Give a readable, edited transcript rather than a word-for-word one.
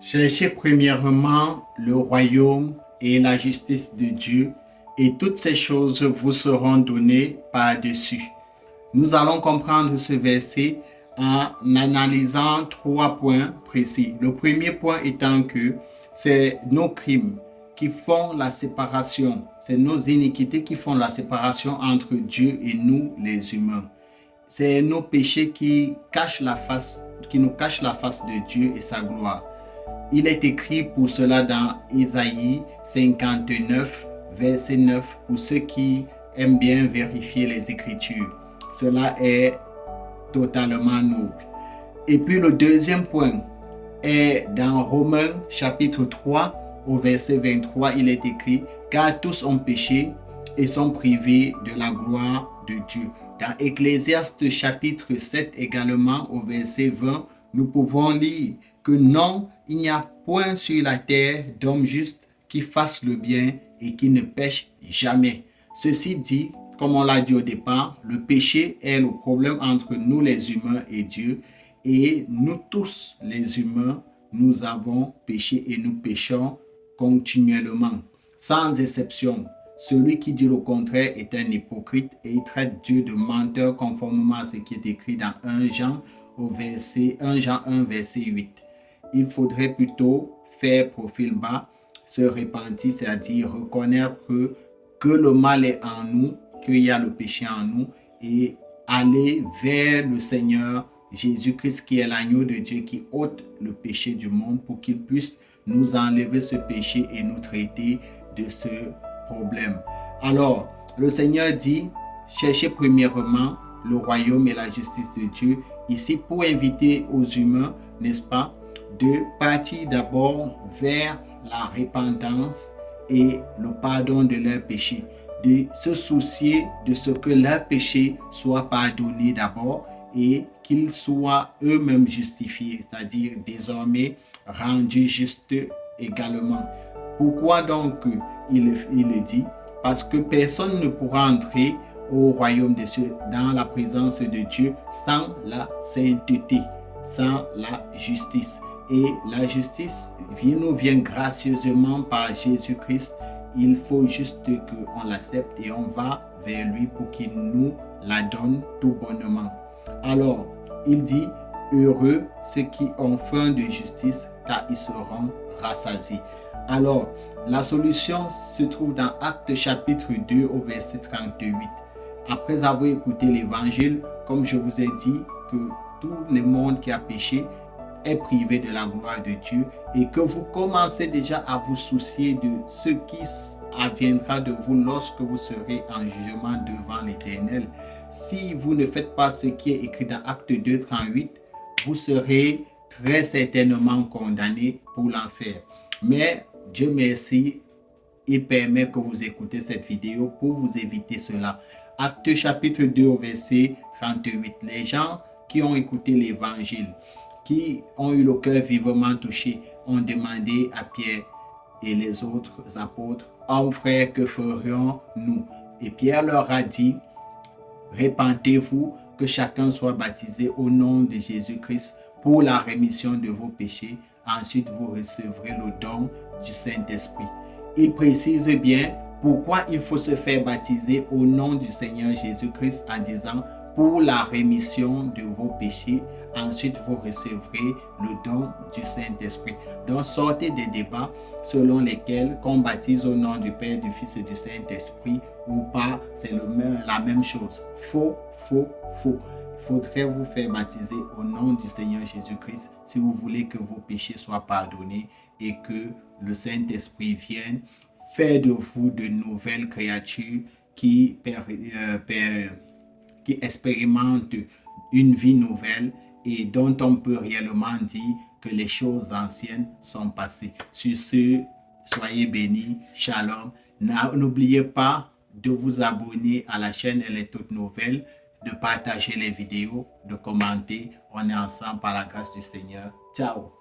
Cherchez premièrement le royaume et la justice de Dieu, et toutes ces choses vous seront données par-dessus. Nous allons comprendre ce verset en analysant 3 points précis. Le premier point étant que c'est nos crimes qui font la séparation, c'est nos iniquités qui font la séparation entre Dieu et nous, les humains. C'est nos péchés qui nous cachent la face de Dieu et sa gloire. Il est écrit pour cela dans Isaïe 59, verset 9, pour ceux qui aiment bien vérifier les Écritures. Cela est totalement noble. Et puis le deuxième point est dans Romains chapitre 3, au verset 23, il est écrit « Car tous ont péché et sont privés de la gloire de Dieu ». Dans Ecclésiaste chapitre 7 également, au verset 20, nous pouvons lire que non, il n'y a point sur la terre d'homme juste qui fasse le bien et qui ne pêche jamais. Ceci dit, comme on l'a dit au départ, le péché est le problème entre nous les humains et Dieu. Et nous tous les humains, nous avons péché et nous péchons continuellement, sans exception. Celui qui dit le contraire est un hypocrite et il traite Dieu de menteur conformément à ce qui est écrit dans 1 Jean 1, verset 8. Il faudrait plutôt faire profil bas, se repentir, c'est-à-dire reconnaître que le mal est en nous, qu'il y a le péché en nous et aller vers le Seigneur Jésus-Christ qui est l'agneau de Dieu qui ôte le péché du monde pour qu'il puisse nous enlever ce péché et nous traiter de ce problème. Alors, le Seigneur dit, cherchez premièrement le royaume et la justice de Dieu, ici pour inviter aux humains, n'est-ce pas, de partir d'abord vers la repentance et le pardon de leurs péchés, de se soucier de ce que leurs péchés soient pardonnés d'abord et qu'ils soient eux-mêmes justifiés, c'est-à-dire désormais rendus justes également. Pourquoi donc il le dit? Parce que personne ne pourra entrer au royaume des cieux, dans la présence de Dieu, sans la sainteté, sans la justice. Et la justice nous vient gracieusement par Jésus-Christ. Il faut juste qu'on l'accepte et on va vers lui pour qu'il nous la donne tout bonnement. Alors, il dit, heureux ceux qui ont faim de justice, car ils seront rassasiés. Alors, la solution se trouve dans Actes chapitre 2 au verset 38. Après avoir écouté l'évangile, comme je vous ai dit, que tout le monde qui a péché est privé de la gloire de Dieu et que vous commencez déjà à vous soucier de ce qui adviendra de vous lorsque vous serez en jugement devant l'Éternel. Si vous ne faites pas ce qui est écrit dans Acte 2, 38, vous serez très certainement condamné pour l'enfer. Mais Dieu merci, il permet que vous écoutez cette vidéo pour vous éviter cela. Acte chapitre 2 au verset 38. Les gens qui ont écouté l'évangile, qui ont eu le cœur vivement touché, ont demandé à Pierre et les autres apôtres, « Hommes frères, que ferions-nous » Et Pierre leur a dit, « Repentez-vous, que chacun soit baptisé au nom de Jésus-Christ pour la rémission de vos péchés. Ensuite, vous recevrez le don du Saint-Esprit. » Il précise bien pourquoi il faut se faire baptiser au nom du Seigneur Jésus-Christ en disant pour la rémission de vos péchés. Ensuite, vous recevrez le don du Saint-Esprit. Donc, sortez des débats selon lesquels qu'on baptise au nom du Père, du Fils et du Saint-Esprit ou pas, c'est la même chose. Faux, faux, faux. Il faudrait vous faire baptiser au nom du Seigneur Jésus-Christ si vous voulez que vos péchés soient pardonnés et que le Saint-Esprit vienne faire de vous de nouvelles créatures qui expérimentent une vie nouvelle et dont on peut réellement dire que les choses anciennes sont passées. Sur ce, soyez bénis. Shalom. N'oubliez pas de vous abonner à la chaîne Elle est toute nouvelle, de partager les vidéos, de commenter. On est ensemble par la grâce du Seigneur. Ciao.